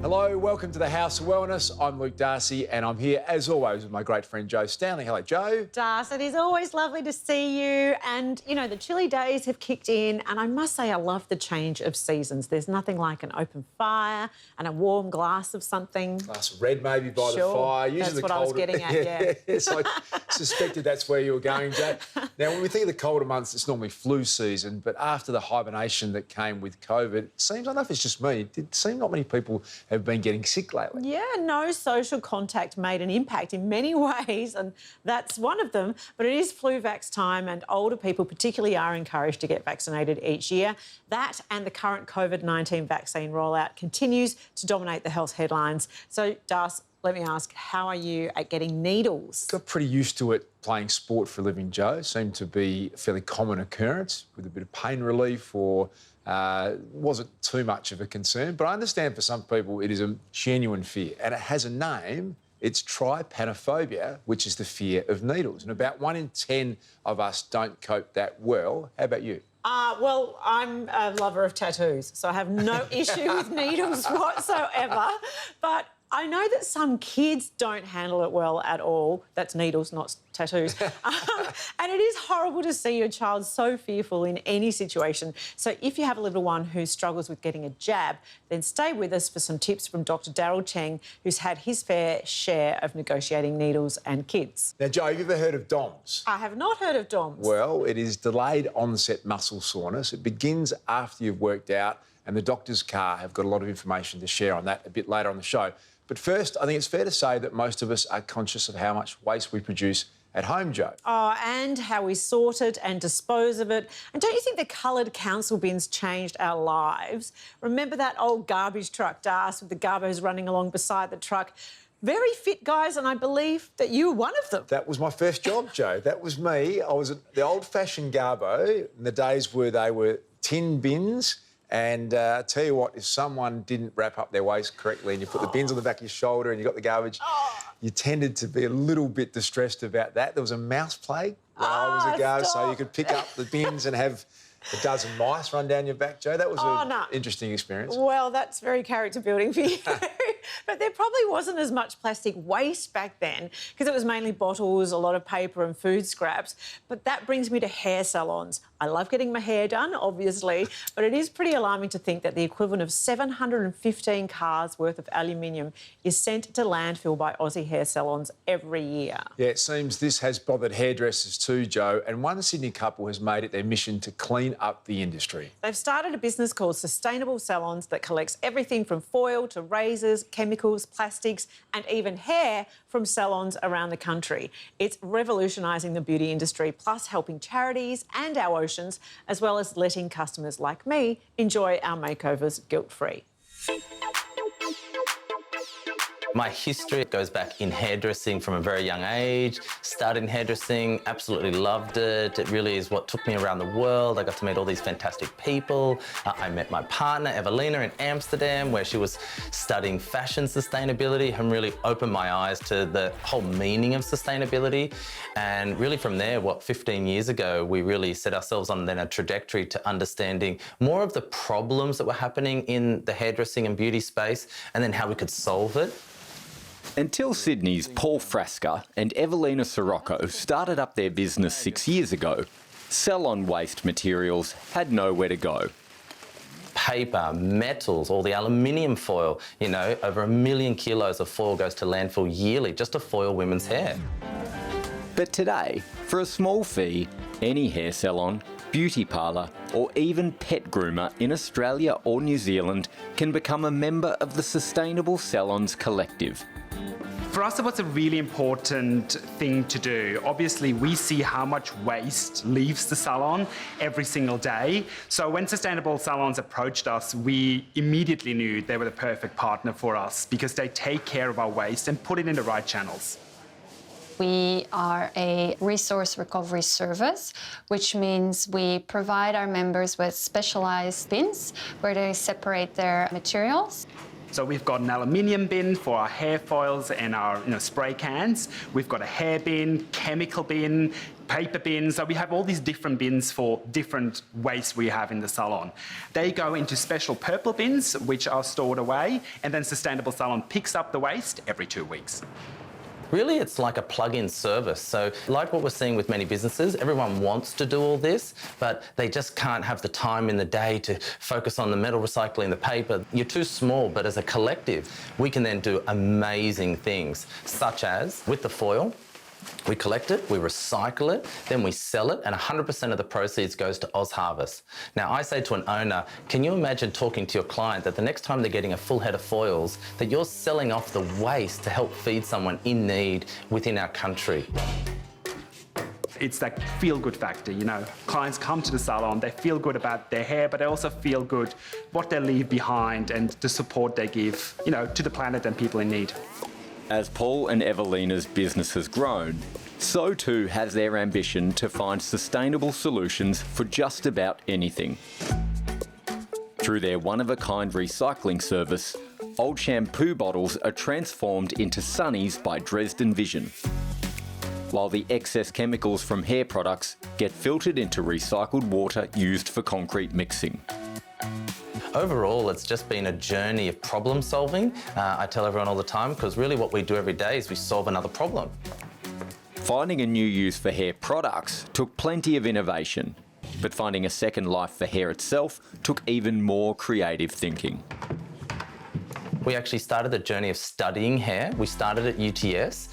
Hello, welcome to the House of Wellness. I'm Luke Darcy and I'm here as always with my great friend Joe Stanley. Hello, Joe. Darcy, it is always lovely to see you. And, you know, the chilly days have kicked in and I must say I love the change of seasons. There's nothing like an open fire and a warm glass of something. Glass of red maybe by the fire. Usually that's what I was getting at, yeah. Yes, I suspected that's where you were going, Joe. Now, when we think of the colder months, it's normally flu season, but after the hibernation that came with COVID, it seems, I don't know if it's just me, it seems not many people have been getting sick lately. Yeah, no social contact made an impact in many ways, and that's one of them. But it is flu vax time, and older people particularly are encouraged to get vaccinated each year. That and the current COVID-19 vaccine rollout continues to dominate the health headlines. So, Das, let me ask, how are you at getting needles? Got pretty used to it playing sport for a living, Joe. Seemed to be a fairly common occurrence with a bit of pain relief or wasn't too much of a concern. But I understand for some people it is a genuine fear and it has a name. It's trypanophobia, which is the fear of needles. And about 1 in 10 of us don't cope that well. How about you? Well, I'm a lover of tattoos, so I have no issue with needles whatsoever. But I know that some kids don't handle it well at all. That's needles, not tattoos. And it is horrible to see your child so fearful in any situation. So if you have a little one who struggles with getting a jab, then stay with us for some tips from Dr Daryl Cheng, who's had his fair share of negotiating needles and kids. Now, Joe, have you ever heard of DOMS? I have not heard of DOMS. Well, it is delayed onset muscle soreness. It begins after you've worked out, and the Doctors Carr have got a lot of information to share on that a bit later on the show. But first, I think it's fair to say that most of us are conscious of how much waste we produce at home, Joe. Oh, and how we sort it and dispose of it. And don't you think the coloured council bins changed our lives? Remember that old garbage truck, Das, with the garbos running along beside the truck? Very fit guys, and I believe that you were one of them. That was my first job, Joe. That was me. I was at the old-fashioned garbo in the days where they were tin bins. And I tell you what, if someone didn't wrap up their waste correctly and you put the bins on the back of your shoulder and you got the garbage, you tended to be a little bit distressed about that. There was a mouse plague when I was a garbo, so you could pick up the bins and have a dozen mice run down your back, Joe. That was an interesting experience. Well, that's very character building for you. But there probably wasn't as much plastic waste back then because it was mainly bottles, a lot of paper and food scraps. But that brings me to hair salons. I love getting my hair done, obviously, but it is pretty alarming to think that the equivalent of 715 cars worth of aluminium is sent to landfill by Aussie hair salons every year. Yeah, it seems this has bothered hairdressers too, Joe, and one Sydney couple has made it their mission to clean up the industry. They've started a business called Sustainable Salons that collects everything from foil to razors, chemicals, plastics and even hair from salons around the country. It's revolutionising the beauty industry, plus helping charities and our oceans, as well as letting customers like me enjoy our makeovers guilt-free. My history goes back in hairdressing from a very young age. Started in hairdressing, absolutely loved it. It really is what took me around the world. I got to meet all these fantastic people. I met my partner, Evelina, in Amsterdam, where she was studying fashion sustainability and really opened my eyes to the whole meaning of sustainability. And really from there, 15 years ago, we really set ourselves on then a trajectory to understanding more of the problems that were happening in the hairdressing and beauty space and then how we could solve it. Until Sydney's Paul Frasca and Evelina Sirocco started up their business 6 years ago, salon waste materials had nowhere to go. Paper, metals, all the aluminium foil, you know, over 1 million kilos of foil goes to landfill yearly just to foil women's hair. But today, for a small fee, any hair salon, beauty parlour or even pet groomer in Australia or New Zealand can become a member of the Sustainable Salons Collective. For us, it was a really important thing to do. Obviously, we see how much waste leaves the salon every single day. So when Sustainable Salons approached us, we immediately knew they were the perfect partner for us because they take care of our waste and put it in the right channels. We are a resource recovery service, which means we provide our members with specialized bins where they separate their materials. So we've got an aluminium bin for our hair foils and our spray cans. We've got a hair bin, chemical bin, paper bins. So we have all these different bins for different waste we have in the salon. They go into special purple bins, which are stored away, and then Sustainable Salon picks up the waste every 2 weeks. Really, it's like a plug-in service. So like what we're seeing with many businesses, everyone wants to do all this, but they just can't have the time in the day to focus on the metal recycling, the paper. You're too small, but as a collective, we can then do amazing things, such as with the foil, we collect it, we recycle it, then we sell it, and 100% of the proceeds goes to Oz Harvest. Now, I say to an owner, can you imagine talking to your client that the next time they're getting a full head of foils, that you're selling off the waste to help feed someone in need within our country? It's that feel-good factor, you know. Clients come to the salon, they feel good about their hair, but they also feel good what they leave behind and the support they give, you know, to the planet and people in need. As Paul and Evelina's business has grown, so too has their ambition to find sustainable solutions for just about anything. Through their one-of-a-kind recycling service, old shampoo bottles are transformed into sunnies by Dresden Vision, while the excess chemicals from hair products get filtered into recycled water used for concrete mixing. Overall, it's just been a journey of problem solving. I tell everyone all the time, because really what we do every day is we solve another problem. Finding a new use for hair products took plenty of innovation, but finding a second life for hair itself took even more creative thinking. We actually started the journey of studying hair. We started at UTS.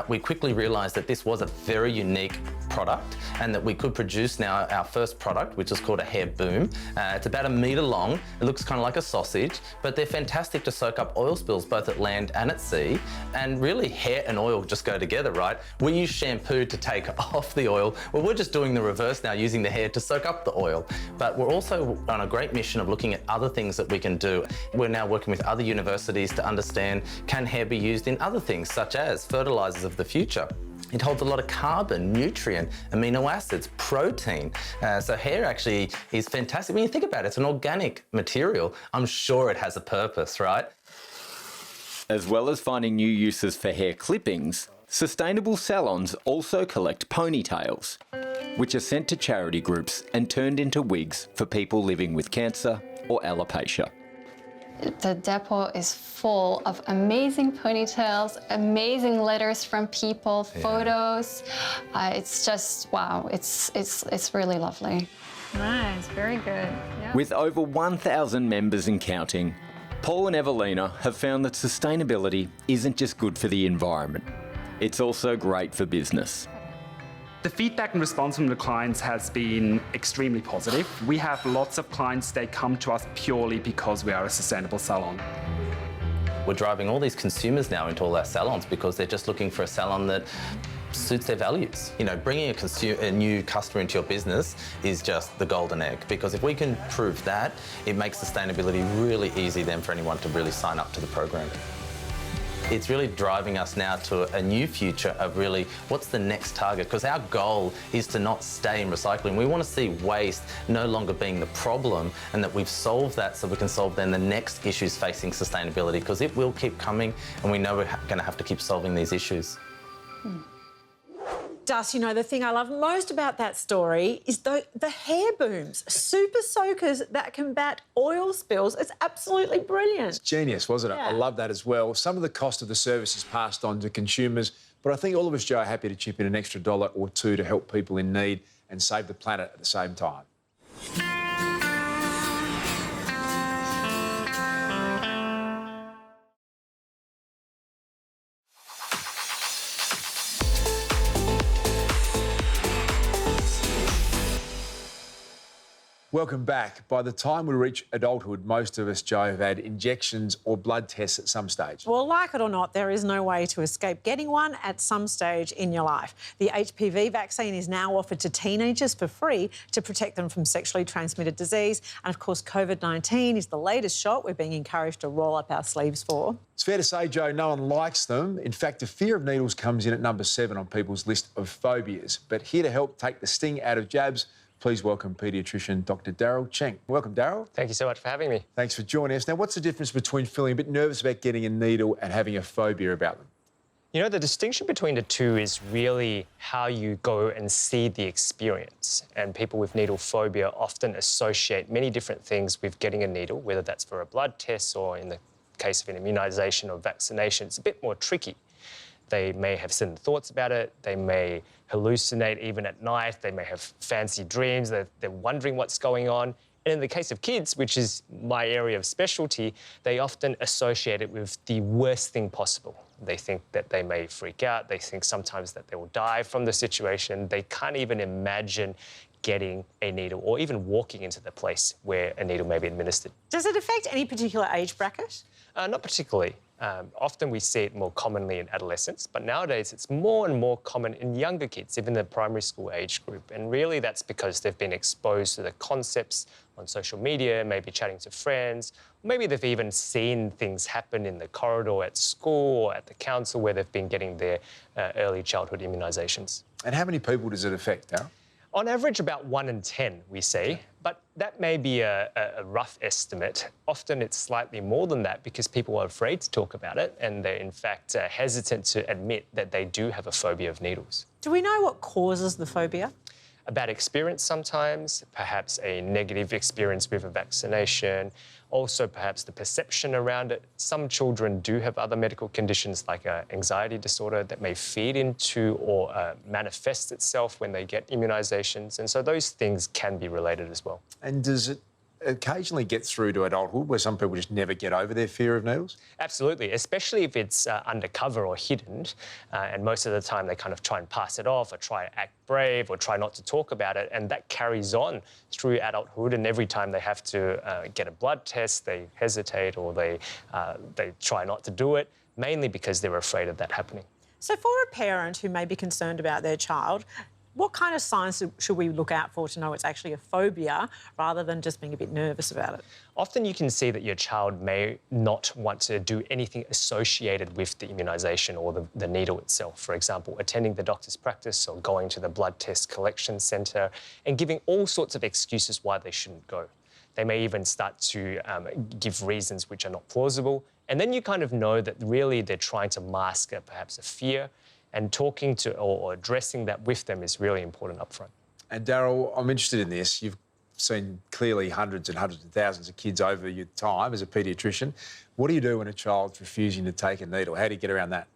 We quickly realised that this was a very unique product and that we could produce now our first product, which is called a hair boom. It's about 1 metre long. It looks kind of like a sausage, but they're fantastic to soak up oil spills both at land and at sea. And really, hair and oil just go together, right? We use shampoo to take off the oil. Well, we're just doing the reverse now, using the hair to soak up the oil. But we're also on a great mission of looking at other things that we can do. We're now working with other universities to understand, can hair be used in other things, such as fertilisers of the future? It holds a lot of carbon, nutrient, amino acids, protein. So hair actually is fantastic. When you think about it, it's an organic material. I'm sure it has a purpose, right? As well as finding new uses for hair clippings, sustainable salons also collect ponytails, which are sent to charity groups and turned into wigs for people living with cancer or alopecia. The depot is full of amazing ponytails, amazing letters from people, photos. It's just, wow, it's really lovely. Nice, very good. Yeah. With over 1,000 members and counting, Paul and Evelina have found that sustainability isn't just good for the environment, it's also great for business. The feedback and response from the clients has been extremely positive. We have lots of clients, they come to us purely because we are a sustainable salon. We're driving all these consumers now into all our salons because they're just looking for a salon that suits their values. You know, bringing a new customer into your business is just the golden egg, because if we can prove that, it makes sustainability really easy then for anyone to really sign up to the program. It's really driving us now to a new future of really what's the next target, because our goal is to not stay in recycling. We want to see waste no longer being the problem, and that we've solved that so we can solve then the next issues facing sustainability, because it will keep coming and we know we're going to have to keep solving these issues. Dust, you know, the thing I love most about that story is the hair booms, super soakers that combat oil spills. It's absolutely brilliant. It's genius, wasn't it? Yeah. I love that as well. Some of the cost of the service is passed on to consumers, but I think all of us, Joe, are happy to chip in an extra $1 or $2 to help people in need and save the planet at the same time. Welcome back. By the time we reach adulthood, most of us, Joe, have had injections or blood tests at some stage. Well, like it or not, there is no way to escape getting one at some stage in your life. The HPV vaccine is now offered to teenagers for free to protect them from sexually transmitted disease. And, of course, COVID-19 is the latest shot we're being encouraged to roll up our sleeves for. It's fair to say, Joe, no one likes them. In fact, the fear of needles comes in at number 7 on people's list of phobias. But here to help take the sting out of jabs, please welcome paediatrician Dr Daryl Cheng. Welcome, Daryl. Thank you so much for having me. Thanks for joining us. Now, what's the difference between feeling a bit nervous about getting a needle and having a phobia about them? You know, the distinction between the two is really how you go and see the experience. And people with needle phobia often associate many different things with getting a needle, whether that's for a blood test or in the case of an immunisation or vaccination. It's a bit more tricky. They may have certain thoughts about it. They may hallucinate even at night. They may have fancy dreams. They're wondering what's going on. And in the case of kids, which is my area of specialty, they often associate it with the worst thing possible. They think that they may freak out. They think sometimes that they will die from the situation. They can't even imagine getting a needle or even walking into the place where a needle may be administered. Does it affect any particular age bracket? Not particularly. Often we see it more commonly in adolescents, but nowadays it's more and more common in younger kids, even the primary school age group. And really that's because they've been exposed to the concepts on social media, maybe chatting to friends, maybe they've even seen things happen in the corridor at school or at the council where they've been getting their early childhood immunisations. And how many people does it affect, Daryl? On average, about 1 in 10, we see, but that may be a rough estimate. Often it's slightly more than that because people are afraid to talk about it and they're in fact hesitant to admit that they do have a phobia of needles. Do we know what causes the phobia? A bad experience sometimes, perhaps a negative experience with a vaccination, also perhaps the perception around it. Some children do have other medical conditions like an anxiety disorder that may feed into or manifest itself when they get immunisations, and so those things can be related as well. And does it occasionally get through to adulthood where some people just never get over their fear of needles? Absolutely, especially if it's undercover or hidden, and most of the time they kind of try and pass it off or try to act brave or try not to talk about it, and that carries on through adulthood, and every time they have to get a blood test, they hesitate or they try not to do it, mainly because they're afraid of that happening. So for a parent who may be concerned about their child, what kind of signs should we look out for to know it's actually a phobia rather than just being a bit nervous about it? Often you can see that your child may not want to do anything associated with the immunisation or the needle itself. For example, attending the doctor's practice or going to the blood test collection centre and giving all sorts of excuses why they shouldn't go. They may even start to give reasons which are not plausible. And then you kind of know that really they're trying to mask perhaps a fear, and talking to or addressing that with them is really important up front. And Daryl, I'm interested in this. You've seen clearly hundreds and hundreds of thousands of kids over your time as a paediatrician. What do you do when a child's refusing to take a needle? How do you get around that?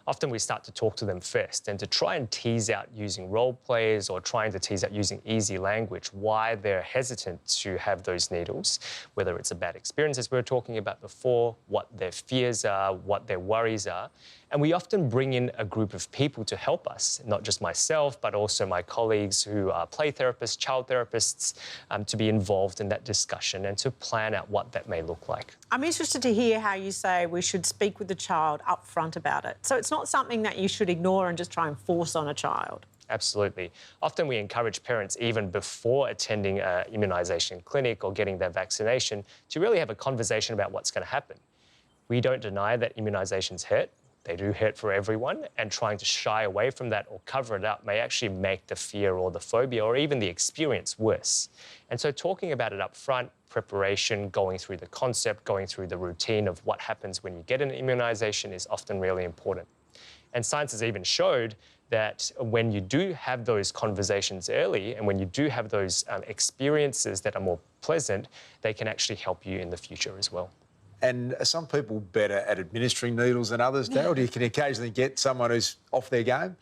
Often we start to talk to them first and to try and tease out using role plays or trying to tease out using easy language why they're hesitant to have those needles, whether it's a bad experience as we were talking about before, what their fears are, what their worries are. And we often bring in a group of people to help us, not just myself, but also my colleagues who are play therapists, child therapists, to be involved in that discussion and to plan out what that may look like. I'm interested to hear how you say we should speak with the child up front about it. So it's not something that you should ignore and just try and force on a child. Absolutely. Often we encourage parents, even before attending an immunisation clinic or getting their vaccination, to really have a conversation about what's going to happen. We don't deny that immunisations hurt. They do hurt for everyone, and trying to shy away from that or cover it up may actually make the fear or the phobia or even the experience worse. And so talking about it up front, preparation, going through the concept, going through the routine of what happens when you get an immunisation is often really important. And science has even showed that when you do have those conversations early and when you do have those experiences that are more pleasant, they can actually help you in the future as well. And are some people better at administering needles than others, Daryl? Do you can occasionally get someone who's off their game?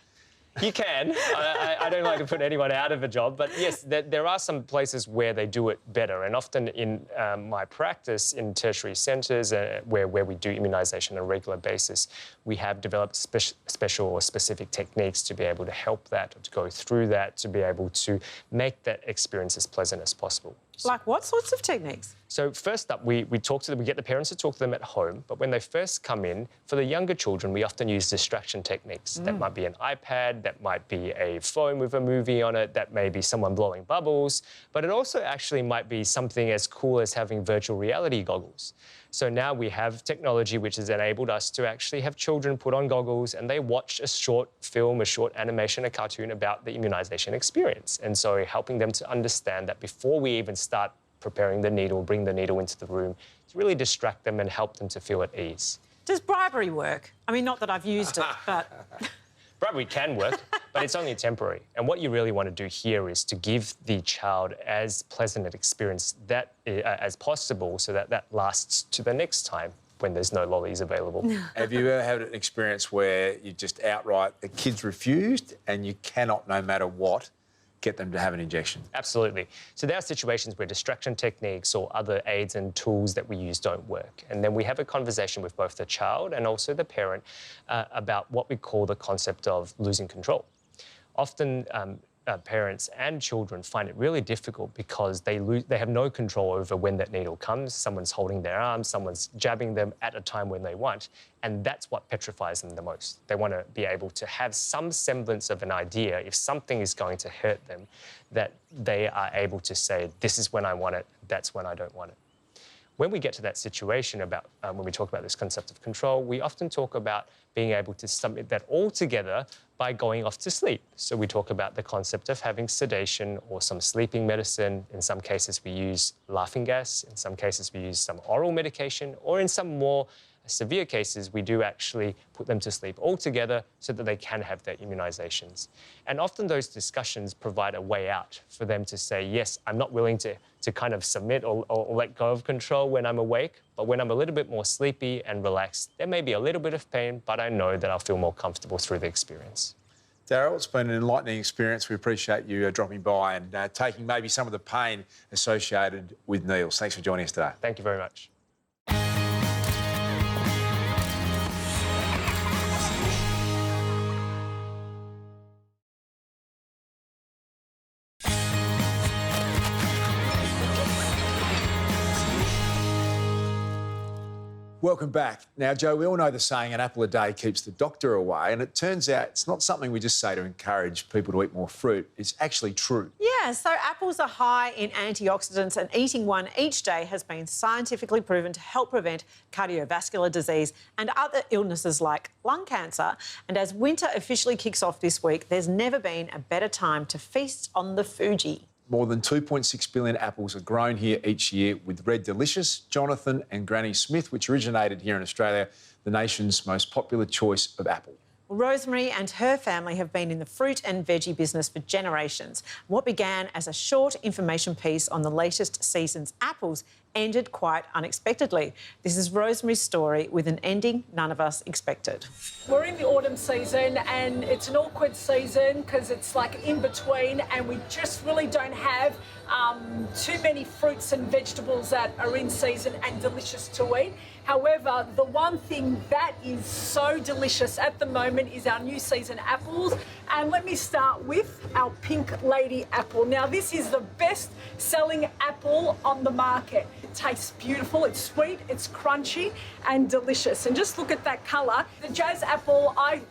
You can. I don't like to put anyone out of a job, but yes, there are some places where they do it better. And often in my practice in tertiary centres where we do immunisation on a regular basis, we have developed special or specific techniques to be able to help that, or to go through that, to be able to make that experience as pleasant as possible. Like what sorts of techniques? So first up, we talk to them, we get the parents to talk to them at home, but when they first come in, for the younger children, we often use distraction techniques. That might be an iPad, that might be a phone with a movie on it, that may be someone blowing bubbles, but it also actually might be something as cool as having virtual reality goggles. So now we have technology which has enabled us to actually have children put on goggles and they watch a short film, a short animation, a cartoon about the immunisation experience. And so helping them to understand that before we even start preparing the needle, bring the needle into the room, to really distract them and help them to feel at ease. Does bribery work? I mean, not that I've used it, but... Bribery can work, but it's only temporary. And what you really want to do here is to give the child as pleasant an experience as possible so that lasts to the next time when there's no lollies available. Have you ever had an experience where you just outright, the kids refused and you cannot, no matter what, get them to have an injection? Absolutely. So there are situations where distraction techniques or other aids and tools that we use don't work. And then we have a conversation with both the child and also the parent about what we call the concept of losing control. Often parents and children find it really difficult because they have no control over when that needle comes. Someone's holding their arm, someone's jabbing them at a time when they want, and that's what petrifies them the most. They want to be able to have some semblance of an idea if something is going to hurt them, that they are able to say, this is when I want it, that's when I don't want it. When we get to that situation about, when we talk about this concept of control, we often talk about being able to submit that all together by going off to sleep. So we talk about the concept of having sedation or some sleeping medicine. In some cases, we use laughing gas. In some cases, we use some oral medication. Or in some more severe cases, we do actually put them to sleep altogether so that they can have their immunisations. And often those discussions provide a way out for them to say, yes, I'm not willing to kind of submit or let go of control when I'm awake, but when I'm a little bit more sleepy and relaxed, there may be a little bit of pain, but I know that I'll feel more comfortable through the experience. Daryl, it's been an enlightening experience. We appreciate you dropping by and taking maybe some of the pain associated with needles. Thanks for joining us today. Thank you very much. Welcome back. Now, Joe, we all know the saying, an apple a day keeps the doctor away, and it turns out it's not something we just say to encourage people to eat more fruit. It's actually true. Yeah, so apples are high in antioxidants, and eating one each day has been scientifically proven to help prevent cardiovascular disease and other illnesses like lung cancer. And as winter officially kicks off this week, there's never been a better time to feast on the Fuji. More than 2.6 billion apples are grown here each year, with Red Delicious, Jonathan and Granny Smith, which originated here in Australia, the nation's most popular choice of apple. Rosemary and her family have been in the fruit and veggie business for generations. What began as a short information piece on the latest season's apples ended quite unexpectedly. This is Rosemary's story with an ending none of us expected. We're in the autumn season and it's an awkward season because it's like in between and we just really don't have too many fruits and vegetables that are in season and delicious to eat. However, the one thing that is so delicious at the moment is our new season apples. And let me start with our Pink Lady apple. Now, this is the best selling apple on the market. It tastes beautiful, it's sweet, it's crunchy and delicious. And just look at that colour. The Jazz apple, I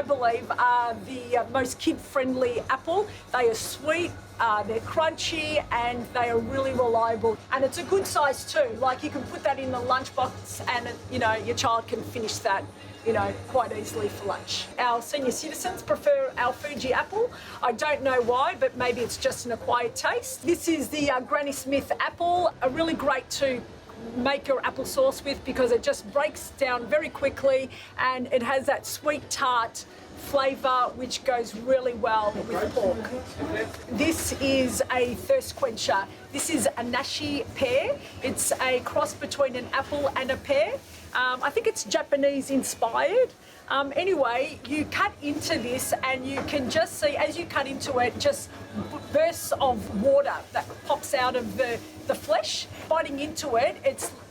believe, are the most kid-friendly apple. They are sweet, they're crunchy, and they are really reliable. And it's a good size too. Like, you can put that in the lunchbox and, you know, your child can finish that, you know, quite easily for lunch. Our senior citizens prefer our Fuji apple. I don't know why, but maybe it's just an acquired taste. This is the Granny Smith apple, really great to make your applesauce with because it just breaks down very quickly and it has that sweet tart flavour which goes really well with pork. This is a thirst quencher. This is a nashi pear. It's a cross between an apple and a pear. I think it's Japanese inspired. Anyway, you cut into this and you can just see, as you cut into it, just bursts of water that pops out of the flesh. Biting into it,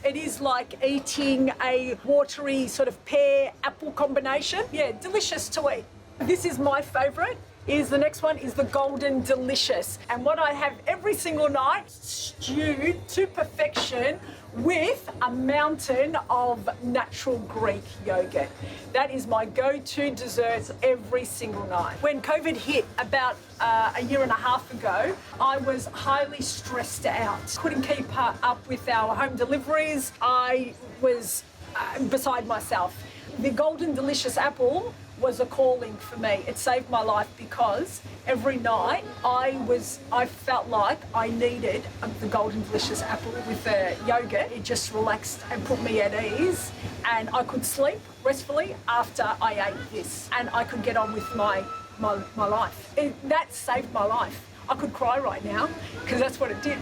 it is like eating a watery sort of pear-apple combination. Yeah, delicious to eat. This is my favourite. The next one is the Golden Delicious. And what I have every single night, stewed to perfection with a mountain of natural Greek yogurt. That is my go-to dessert every single night. When COVID hit about a year and a half ago, I was highly stressed out. Couldn't keep up with our home deliveries. I was beside myself. The Golden Delicious apple was a calling for me. It saved my life because every night I felt like I needed the Golden Delicious apple with the yogurt. It just relaxed and put me at ease, and I could sleep restfully after I ate this, and I could get on with my life. That saved my life. I could cry right now because that's what it did.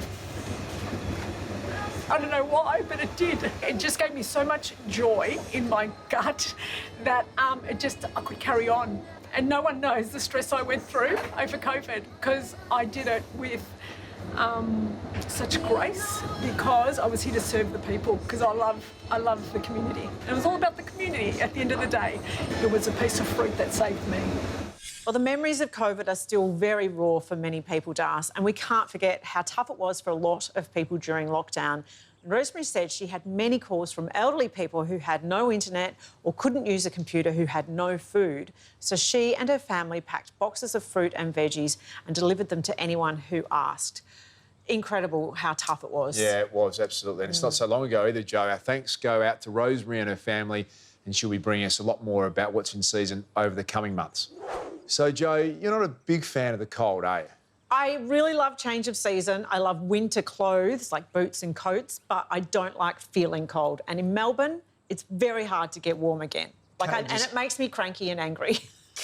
I don't know why, but it did. It just gave me so much joy in my gut that I could carry on. And no one knows the stress I went through over COVID because I did it with such grace, because I was here to serve the people, because I love the community. And it was all about the community at the end of the day. It was a piece of fruit that saved me. Well, the memories of COVID are still very raw for many people, Darcy, and we can't forget how tough it was for a lot of people during lockdown. And Rosemary said she had many calls from elderly people who had no internet or couldn't use a computer, who had no food. So she and her family packed boxes of fruit and veggies and delivered them to anyone who asked. Incredible how tough it was. Yeah, it was, absolutely. And it's not so long ago either, Joe. Our thanks go out to Rosemary and her family, and she'll be bringing us a lot more about what's in season over the coming months. So, Joe, you're not a big fan of the cold, are you? I really love change of season. I love winter clothes like boots and coats, but I don't like feeling cold. And in Melbourne, it's very hard to get warm again. And it makes me cranky and angry.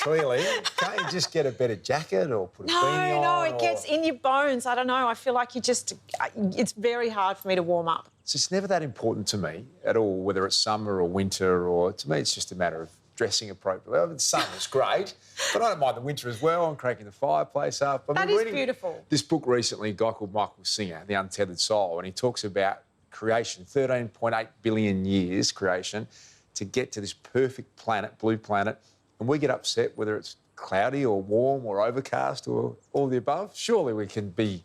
Really? Can't you just get a better jacket or put a beanie on? No, it gets in your bones. I don't know. I feel like it's very hard for me to warm up. So it's never that important to me at all, whether it's summer or winter, or to me it's just a matter of dressing appropriately. I mean, summer's great, but I don't mind the winter as well. I'm cranking the fireplace up. That is beautiful. This book recently, a guy called Michael Singer, The Untethered Soul, and he talks about creation, 13.8 billion years creation, to get to this perfect planet, blue planet, and we get upset whether it's cloudy or warm or overcast or all the above. Surely we can be,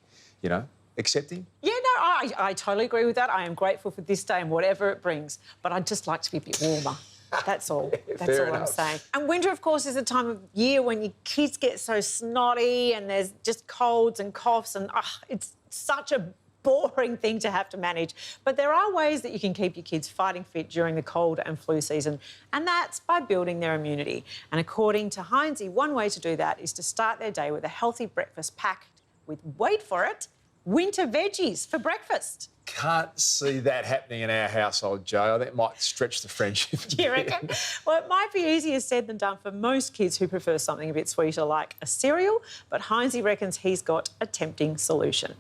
accepting. Yeah, no, I totally agree with that. I am grateful for this day and whatever it brings, but I'd just like to be a bit warmer. That's all. That's all I'm saying. And winter, of course, is a time of year when your kids get so snotty and there's just colds and coughs, and it's such a boring thing to have to manage. But there are ways that you can keep your kids fighting fit during the cold and flu season, and that's by building their immunity. And according to Hinsey, one way to do that is to start their day with a healthy breakfast packed with, wait for it, winter veggies for breakfast. Can't see that happening in our household, Joe. That might stretch the friendship. Do you reckon? Well, it might be easier said than done for most kids who prefer something a bit sweeter like a cereal, but Hinsey reckons he's got a tempting solution.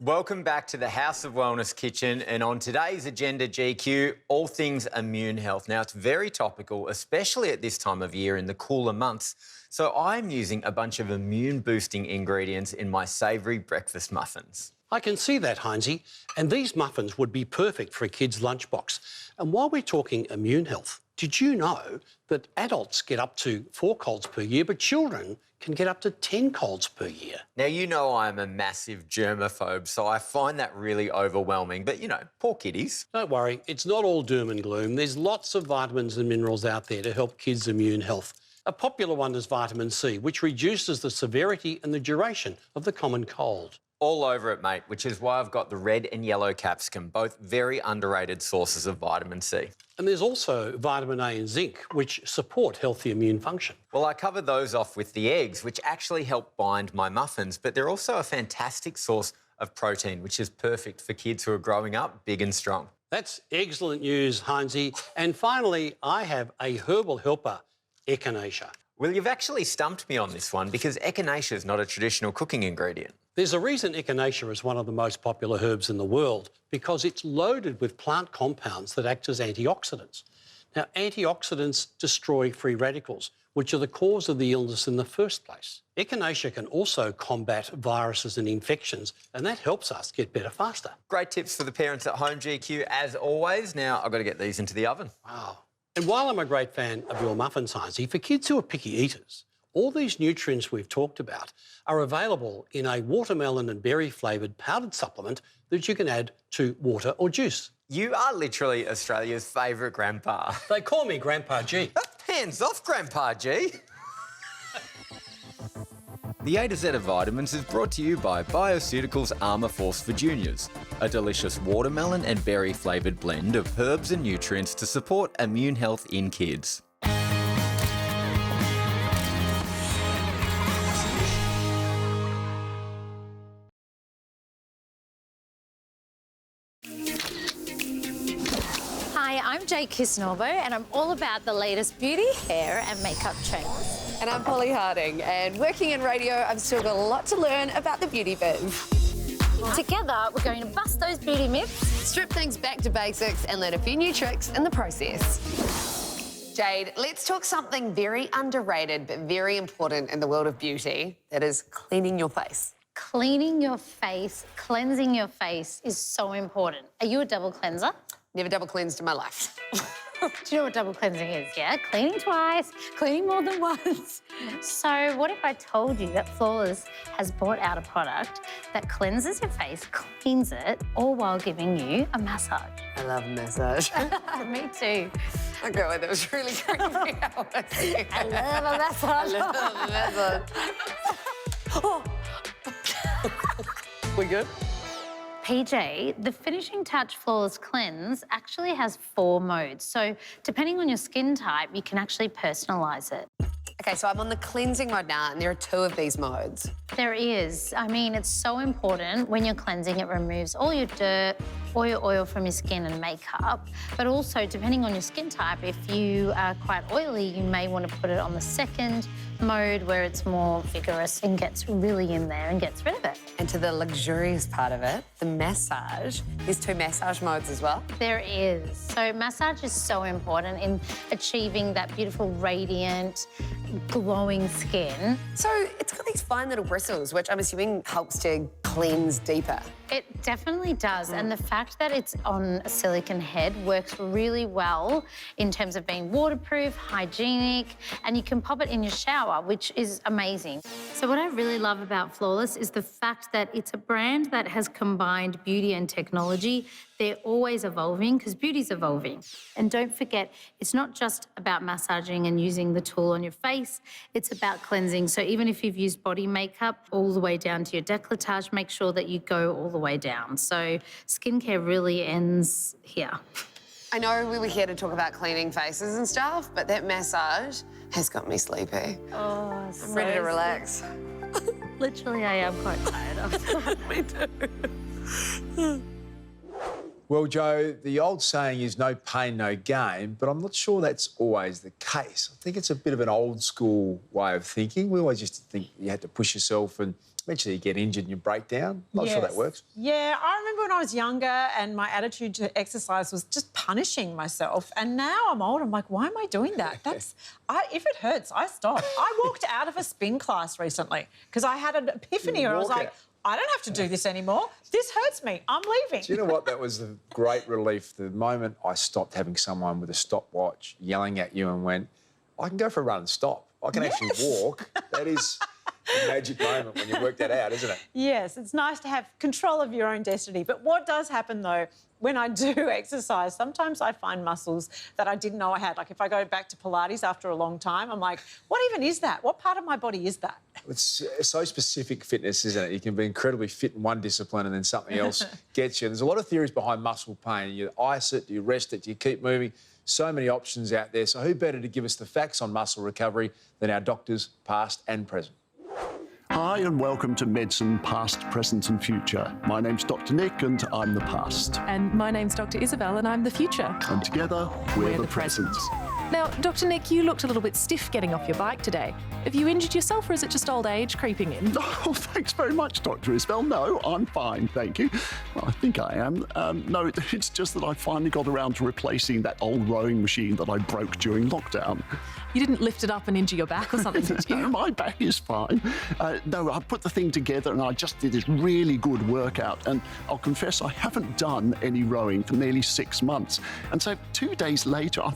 Welcome back to the House of Wellness Kitchen, and on today's agenda, GQ, all things immune health. Now, it's very topical, especially at this time of year in the cooler months. So I'm using a bunch of immune-boosting ingredients in my savoury breakfast muffins. I can see that, Hinsey, and these muffins would be perfect for a kid's lunchbox. And while we're talking immune health, did you know that adults get up to 4 colds per year, but children can get up to 10 colds per year? Now, you know I'm a massive germaphobe, so I find that really overwhelming. But, poor kiddies. Don't worry, it's not all doom and gloom. There's lots of vitamins and minerals out there to help kids' immune health. A popular one is vitamin C, which reduces the severity and the duration of the common cold. All over it, mate, which is why I've got the red and yellow capsicum, both very underrated sources of vitamin C. And there's also vitamin A and zinc, which support healthy immune function. Well, I covered those off with the eggs, which actually help bind my muffins, but they're also a fantastic source of protein, which is perfect for kids who are growing up big and strong. That's excellent news, Hinsey. And finally, I have a herbal helper, echinacea. Well, you've actually stumped me on this one because echinacea is not a traditional cooking ingredient. There's a reason echinacea is one of the most popular herbs in the world, because it's loaded with plant compounds that act as antioxidants. Now, antioxidants destroy free radicals, which are the cause of the illness in the first place. Echinacea can also combat viruses and infections, and that helps us get better faster. Great tips for the parents at home, GQ, as always. Now, I've got to get these into the oven. Wow. And while I'm a great fan of your muffins, Hinsey, for kids who are picky eaters, all these nutrients we've talked about are available in a watermelon and berry flavoured powdered supplement that you can add to water or juice. You are literally Australia's favourite grandpa. They call me Grandpa G. Hands off, Grandpa G. The A to Z of Vitamins is brought to you by Bioceuticals Armour Force for Juniors, a delicious watermelon and berry flavoured blend of herbs and nutrients to support immune health in kids. I'm Jade Kisnorbo, and I'm all about the latest beauty, hair and makeup trends. And I'm Polly Harding, and working in radio, I've still got a lot to learn about the beauty biz. Together, we're going to bust those beauty myths, Strip things back to basics, and learn a few new tricks in the process. Jade, let's talk something very underrated but very important in the world of beauty, that is cleaning your face. Cleaning your face, cleansing your face is so important. Are you a double cleanser? Never double cleansed in my life. Do you know what double cleansing is, yeah? Cleaning twice, cleaning more than once. So what if I told you that Flawless has brought out a product that cleanses your face, cleans it, all while giving you a massage? I love a massage. Me too. Okay, well, that was really creepy. I love a massage. I love a massage. Oh. We good? PJ, the Finishing Touch Flawless Cleanse actually has 4 modes. So depending on your skin type, you can actually personalise it. Okay, so I'm on the cleansing mode now, and there are 2 of these modes. There is. I mean, it's so important when you're cleansing, it removes all your dirt, all your oil from your skin and makeup. But also, depending on your skin type, if you are quite oily, you may want to put it on the 2nd mode where it's more vigorous and gets really in there and gets rid of it. And to the luxurious part of it, the massage, there's 2 massage modes as well. There is. So massage is so important in achieving that beautiful, radiant, glowing skin. So it's got these fine little bristles, which I'm assuming helps to cleanse deeper. It definitely does, and the fact that it's on a silicone head works really well in terms of being waterproof, hygienic, and you can pop it in your shower, which is amazing. So what I really love about Flawless is the fact that it's a brand that has combined beauty and technology. They're always evolving because beauty's evolving. And don't forget, it's not just about massaging and using the tool on your face, it's about cleansing. So even if you've used body makeup all the way down to your décolletage, make sure that you go all the way down. So skincare really ends here. I know we were here to talk about cleaning faces and stuff, but that massage has got me sleepy. Oh, I'm ready to relax. Literally, I am quite tired. Me too. Well, Joe, the old saying is no pain, no gain, but I'm not sure that's always the case. I think it's a bit of an old school way of thinking. We always used to think you had to push yourself and eventually you get injured and you break down. Not sure that works. Yeah, I remember when I was younger and my attitude to exercise was just punishing myself. And now I'm old, I'm like, why am I doing that? If it hurts, I stop. I walked out of a spin class recently because I had an epiphany where I was like, I don't have to do this anymore. This hurts me. I'm leaving. Do you know what? That was the great relief. The moment I stopped having someone with a stopwatch yelling at you and went, I can go for a run and stop. I can actually walk. That is a magic moment when you work that out, isn't it? Yes, it's nice to have control of your own destiny. But what does happen, though, when I do exercise, sometimes I find muscles that I didn't know I had. Like if I go back to Pilates after a long time, I'm like, what even is that? What part of my body is that? It's so specific fitness, isn't it? You can be incredibly fit in one discipline and then something else gets you. There's a lot of theories behind muscle pain. You ice it, you rest it, you keep moving. So many options out there. So who better to give us the facts on muscle recovery than our doctors, past and present? Hi and welcome to Medicine Past, Present and Future. My name's Dr Nick and I'm the past. And my name's Dr Isabel and I'm the future. And together, we're the present. Now, Dr Nick, you looked a little bit stiff getting off your bike today. Have you injured yourself or is it just old age creeping in? Oh, thanks very much, Dr Isabel. No, I'm fine, thank you. Well, I think I am. No, it's just that I finally got around to replacing that old rowing machine that I broke during lockdown. You didn't lift it up and injure your back or something, did you? No, my back is fine. No, I put the thing together and I just did this really good workout. And I'll confess I haven't done any rowing for nearly 6 months. And so 2 days later, I'm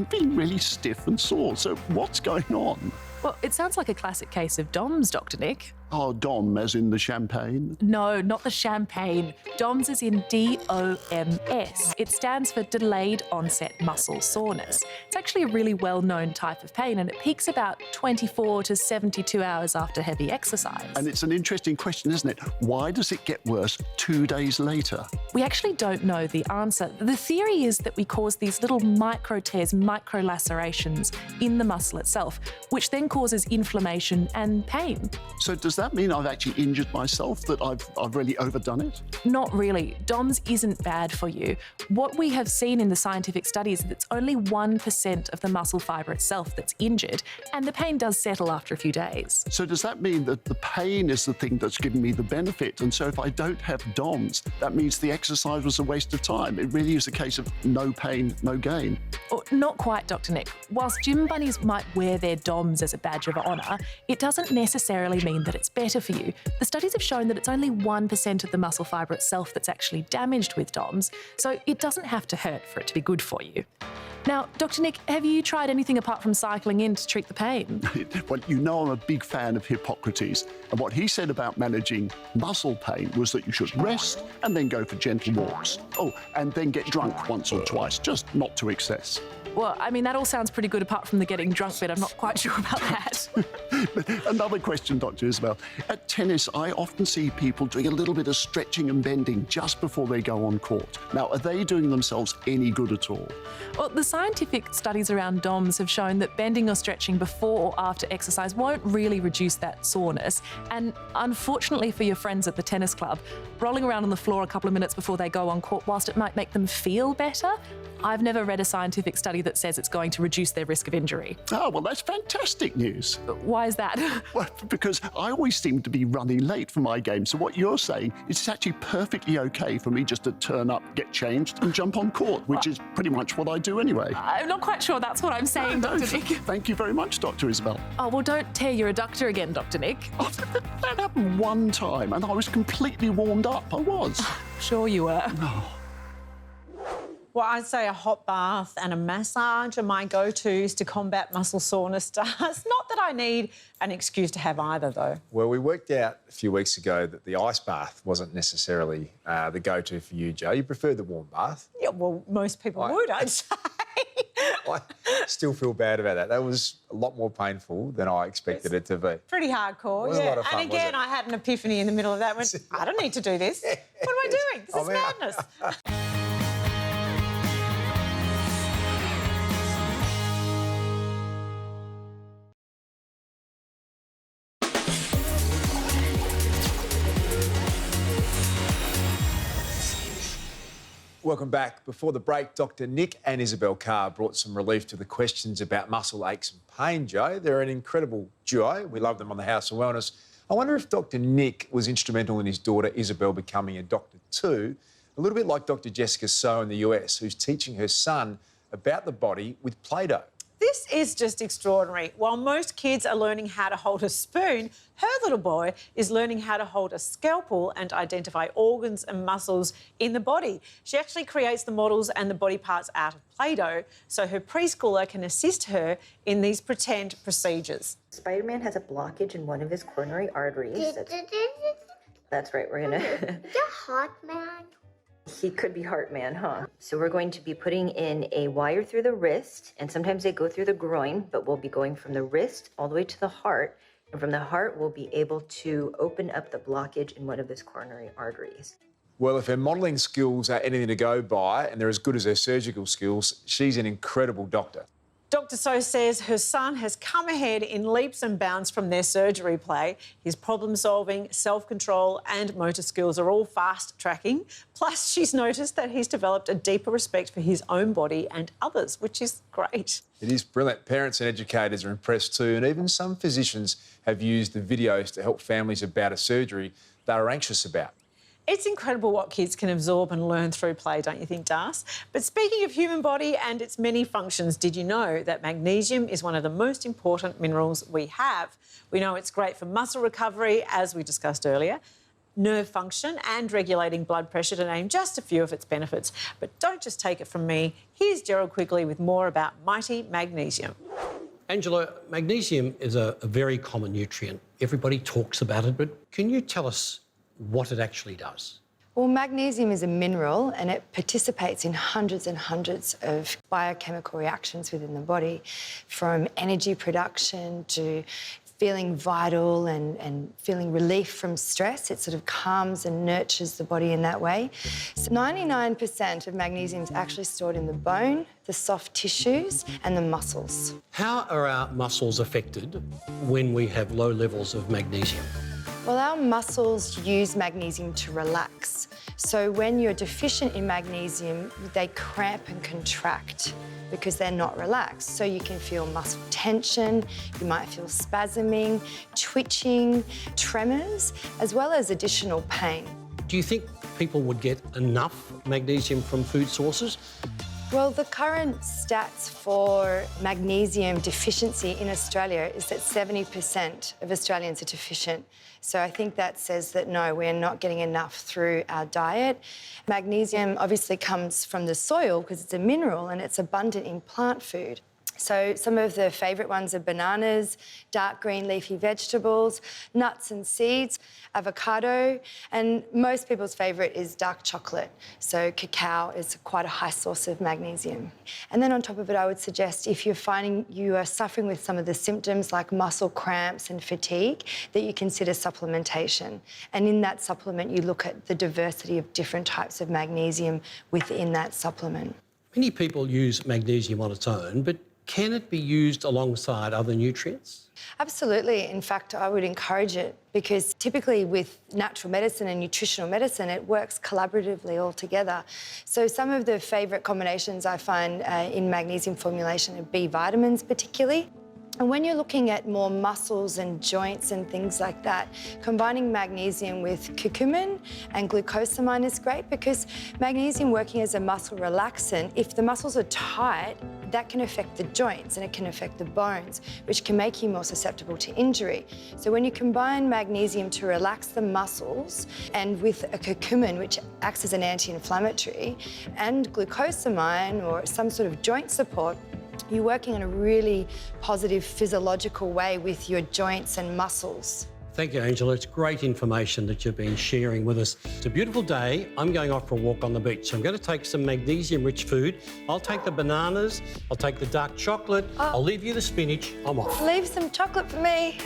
feeling really stiff and sore. So what's going on? Well, it sounds like a classic case of DOMS, Dr Nick. Oh, DOM as in the champagne? No, not the champagne. DOMS is in DOMS. It stands for Delayed Onset Muscle Soreness. It's actually a really well-known type of pain and it peaks about 24 to 72 hours after heavy exercise. And it's an interesting question, isn't it? Why does it get worse 2 days later? We actually don't know the answer. The theory is that we cause these little micro tears, micro lacerations in the muscle itself, which then causes inflammation and pain. So does does that mean I've actually injured myself, that I've really overdone it? Not really. DOMS isn't bad for you. What we have seen in the scientific studies is that it's only 1% of the muscle fibre itself that's injured, and the pain does settle after a few days. So does that mean that the pain is the thing that's giving me the benefit? And so if I don't have DOMS, that means the exercise was a waste of time. It really is a case of no pain, no gain. Oh, not quite, Dr. Nick. Whilst gym bunnies might wear their DOMS as a badge of honour, it doesn't necessarily mean that it's better for you. The studies have shown that it's only 1% of the muscle fibre itself that's actually damaged with DOMS, so it doesn't have to hurt for it to be good for you. Now, Dr. Nick, have you tried anything apart from cycling in to treat the pain? Well, you know I'm a big fan of Hippocrates, and what he said about managing muscle pain was that you should rest and then go for gentle walks. Oh, and then get drunk once or twice, just not to excess. Well, I mean, that all sounds pretty good apart from the getting drunk bit. I'm not quite sure about that. Another question, Dr. Isabel. At tennis, I often see people doing a little bit of stretching and bending just before they go on court. Now, are they doing themselves any good at all? Well, the scientific studies around DOMS have shown that bending or stretching before or after exercise won't really reduce that soreness. And unfortunately for your friends at the tennis club, rolling around on the floor a couple of minutes before they go on court, whilst it might make them feel better, I've never read a scientific study that says it's going to reduce their risk of injury. Oh, well, that's fantastic news. Why is that? Well, because I always seem to be running late for my game. So what you're saying is it's actually perfectly OK for me just to turn up, get changed and jump on court, which is pretty much what I do anyway. I'm not quite sure that's what I'm saying, Dr. Nick. Thank you very much, Dr. Isabel. Oh, well, don't tear your adductor again, Dr. Nick. Oh, that happened one time and I was completely warmed up. I was. Sure you were. Oh. Well, I'd say a hot bath and a massage are my go-tos to combat muscle soreness. Not that I need an excuse to have either, though. Well, we worked out a few weeks ago that the ice bath wasn't necessarily the go-to for you, Joe. You preferred the warm bath. Yeah, well, most people would, I'd say. I still feel bad about that. That was a lot more painful than I expected it to be. Pretty hardcore, It was a lot of fun, and again, wasn't it? I had an epiphany in the middle of that. Went, I don't need to do this. What am I doing? This is madness. Welcome back. Before the break, Dr Nick and Isabel Carr brought some relief to the questions about muscle aches and pain, Joe. They're an incredible duo. We love them on the House of Wellness. I wonder if Dr Nick was instrumental in his daughter Isabel becoming a doctor too, a little bit like Dr Jessica So in the US, who's teaching her son about the body with Play-Doh. This is just extraordinary. While most kids are learning how to hold a spoon, her little boy is learning how to hold a scalpel and identify organs and muscles in the body. She actually creates the models and the body parts out of Play-Doh, so her preschooler can assist her in these pretend procedures. Spider-Man has a blockage in one of his coronary arteries. That's right, we're gonna... The Heart Man. He could be Heart Man, huh? So we're going to be putting in a wire through the wrist, and sometimes they go through the groin, but we'll be going from the wrist all the way to the heart, and from the heart we'll be able to open up the blockage in one of his coronary arteries. Well, if her modelling skills are anything to go by and they're as good as her surgical skills, she's an incredible doctor. Dr So says her son has come ahead in leaps and bounds from their surgery play. His problem-solving, self-control and motor skills are all fast-tracking. Plus, she's noticed that he's developed a deeper respect for his own body and others, which is great. It is brilliant. Parents and educators are impressed too, and even some physicians have used the videos to help families about a surgery they are anxious about. It's incredible what kids can absorb and learn through play, don't you think, Das? But speaking of human body and its many functions, did you know that magnesium is one of the most important minerals we have? We know it's great for muscle recovery, as we discussed earlier, nerve function and regulating blood pressure, to name just a few of its benefits. But don't just take it from me. Here's Gerald quickly with more about mighty magnesium. Angela, magnesium is a very common nutrient. Everybody talks about it, but can you tell us what it actually does? Well, magnesium is a mineral and it participates in hundreds and hundreds of biochemical reactions within the body, from energy production to feeling vital and feeling relief from stress. It sort of calms and nurtures the body in that way. So 99% of magnesium is actually stored in the bone, the soft tissues and the muscles. How are our muscles affected when we have low levels of magnesium? our muscles use magnesium to relax. So when you're deficient in magnesium, they cramp and contract because they're not relaxed. So you can feel muscle tension, you might feel spasming, twitching, tremors, as well as additional pain. Do you think people would get enough magnesium from food sources? Well, the current stats for magnesium deficiency in Australia is that 70% of Australians are deficient. So I think that says that no, we're not getting enough through our diet. Magnesium obviously comes from the soil because it's a mineral and it's abundant in plant food. So some of the favourite ones are bananas, dark green leafy vegetables, nuts and seeds, avocado, and most people's favourite is dark chocolate. So cacao is quite a high source of magnesium. And then on top of it, I would suggest if you're finding you are suffering with some of the symptoms like muscle cramps and fatigue, that you consider supplementation. And in that supplement, you look at the diversity of different types of magnesium within that supplement. Many people use magnesium on its own, but can it be used alongside other nutrients? Absolutely. In fact, I would encourage it because typically with natural medicine and nutritional medicine, it works collaboratively all together. So some of the favourite combinations I find in magnesium formulation are B vitamins particularly. And when you're looking at more muscles and joints and things like that, combining magnesium with curcumin and glucosamine is great because magnesium working as a muscle relaxant, if the muscles are tight, that can affect the joints and it can affect the bones, which can make you more susceptible to injury. So when you combine magnesium to relax the muscles and with a curcumin, which acts as an anti-inflammatory, and glucosamine or some sort of joint support, you're working in a really positive physiological way with your joints and muscles. Thank you, Angela. It's great information that you've been sharing with us. It's a beautiful day. I'm going off for a walk on the beach, so I'm going to take some magnesium-rich food. I'll take the bananas, I'll take the dark chocolate, I'll leave you the spinach. I'm off. Leave some chocolate for me.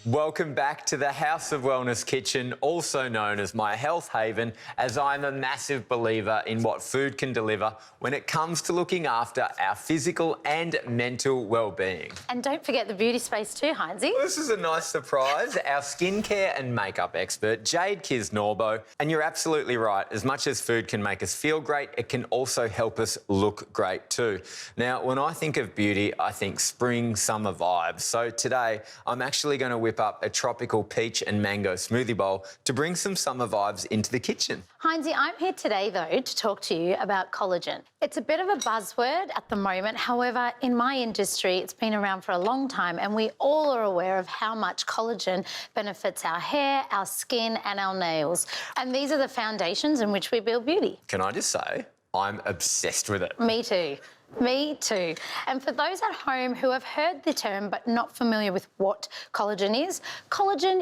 Welcome back to the House of Wellness Kitchen, also known as my health haven, as I'm a massive believer in what food can deliver when it comes to looking after our physical and mental well-being. And don't forget the beauty space too, Hinsey. Well, this is a nice surprise. Our skincare and makeup expert, Jade Kiz-Norbo. And you're absolutely right. As much as food can make us feel great, it can also help us look great too. Now, when I think of beauty, I think spring, summer vibes. So today, I'm actually going to whip up a tropical peach and mango smoothie bowl to bring some summer vibes into the kitchen. Hinsey, I'm here today, though, to talk to you about collagen. It's a bit of a buzzword at the moment. However, in my industry, it's been around for a long time, and we all are aware of how much collagen benefits our hair, our skin, and our nails. And these are the foundations in which we build beauty. Can I just say, I'm obsessed with it. Me too. Me too. And for those at home who have heard the term but not familiar with what collagen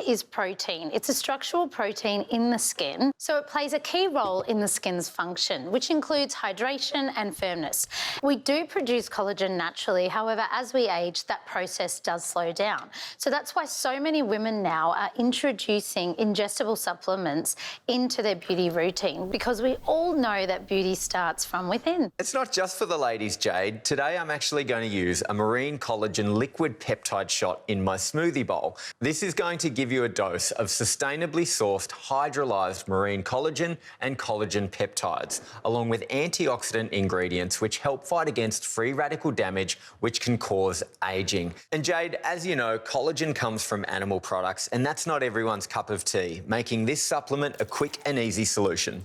is protein. It's a structural protein in the skin, so it plays a key role in the skin's function, which includes hydration and firmness. We do produce collagen naturally, however, as we age, that process does slow down. So that's why so many women now are introducing ingestible supplements into their beauty routine, because we all know that beauty starts from within. It's not just for the ladies, Jade. Today I'm actually going to use a marine collagen liquid peptide shot in my smoothie bowl. This is going to give you a dose of sustainably sourced hydrolyzed marine collagen and collagen peptides, along with antioxidant ingredients which help fight against free radical damage which can cause aging. And Jade, as you know, collagen comes from animal products, and that's not everyone's cup of tea, making this supplement a quick and easy solution.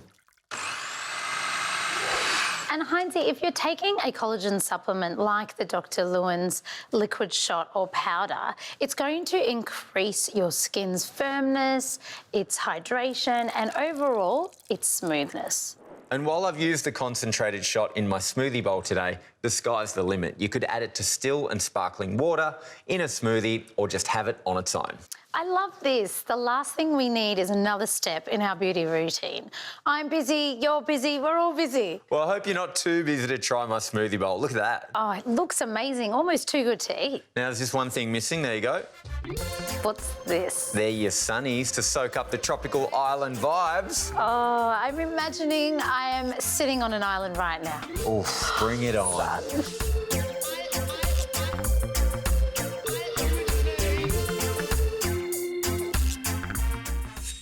And Hinsey, if you're taking a collagen supplement like the Dr. Lewin's liquid shot or powder, it's going to increase your skin's firmness, its hydration, and overall, its smoothness. And while I've used the concentrated shot in my smoothie bowl today, the sky's the limit. You could add it to still and sparkling water, in a smoothie, or just have it on its own. I love this. The last thing we need is another step in our beauty routine. I'm busy, you're busy, we're all busy. Well, I hope you're not too busy to try my smoothie bowl. Look at that. Oh, it looks amazing, almost too good to eat. Now, there's just one thing missing. There you go. What's this? They're your sunnies to soak up the tropical island vibes. Oh, I'm imagining I am sitting on an island right now. Oof, bring it on.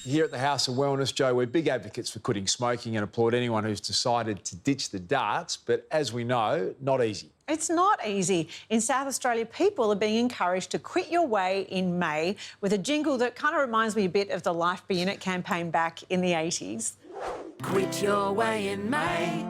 Here at the House of Wellness, Joe, we're big advocates for quitting smoking and applaud anyone who's decided to ditch the darts, but as we know, not easy. It's not easy. In South Australia, people are being encouraged to quit your way in May with a jingle that kind of reminds me a bit of the Life Be In It campaign back in the 80s. Quit your way in May.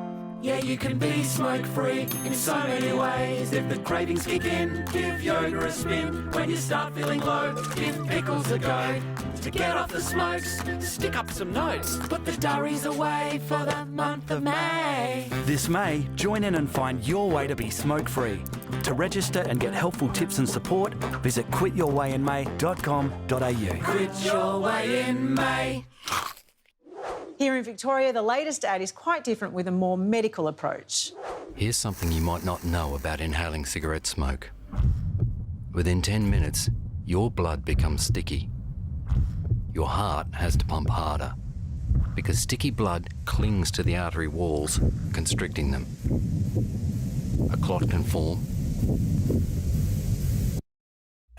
Yeah, you can be smoke-free in so many ways. If the cravings kick in, give yoga a spin. When you start feeling low, give pickles a go. To get off the smokes, stick up some notes. Put the durries away for the month of May. This May, join in and find your way to be smoke-free. To register and get helpful tips and support, visit quityourwayinmay.com.au. Quit your way in May. Here in Victoria, the latest ad is quite different with a more medical approach. Here's something you might not know about inhaling cigarette smoke. Within 10 minutes, your blood becomes sticky. Your heart has to pump harder because sticky blood clings to the artery walls, constricting them. A clot can form,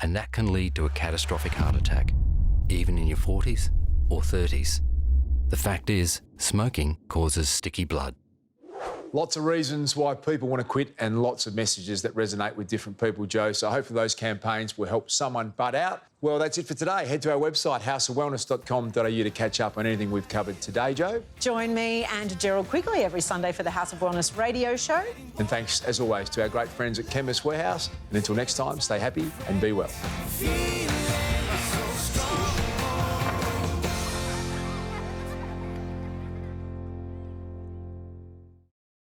and that can lead to a catastrophic heart attack, even in your 40s or 30s. The fact is, smoking causes sticky blood. Lots of reasons why people want to quit and lots of messages that resonate with different people, Joe. So hopefully those campaigns will help someone butt out. Well, that's it for today. Head to our website, houseofwellness.com.au to catch up on anything we've covered today, Joe. Join me and Gerald quickly every Sunday for the House of Wellness radio show. And thanks, as always, to our great friends at Chemist Warehouse. And until next time, stay happy and be well.